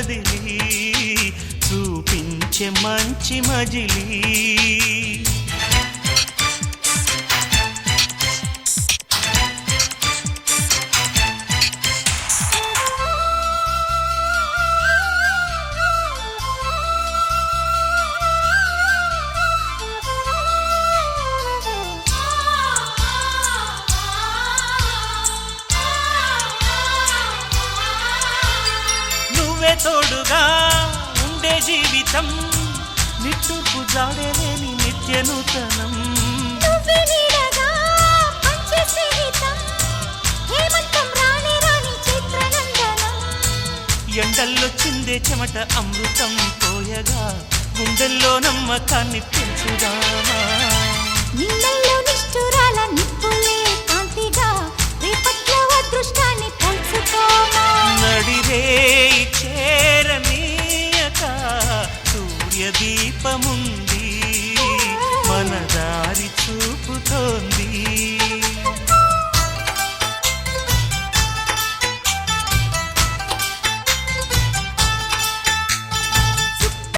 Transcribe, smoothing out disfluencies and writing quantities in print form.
కదిలి చూపించే మంచి మజిలీ తోడుగా ఉండే జీవితం నిట్టూర్పు జాడలేని నిత్య నూతనం ఎండల్లో చిందే చెమట అమృతం పోయగా గుండెల్లో నమ్మకాన్ని పెంచుదామా నిన్నల్లో నిష్ఠురాల నిప్పులే కాంతిగా రేపట్లో అదృష్టాన్ని పంచుకోమా నడిరే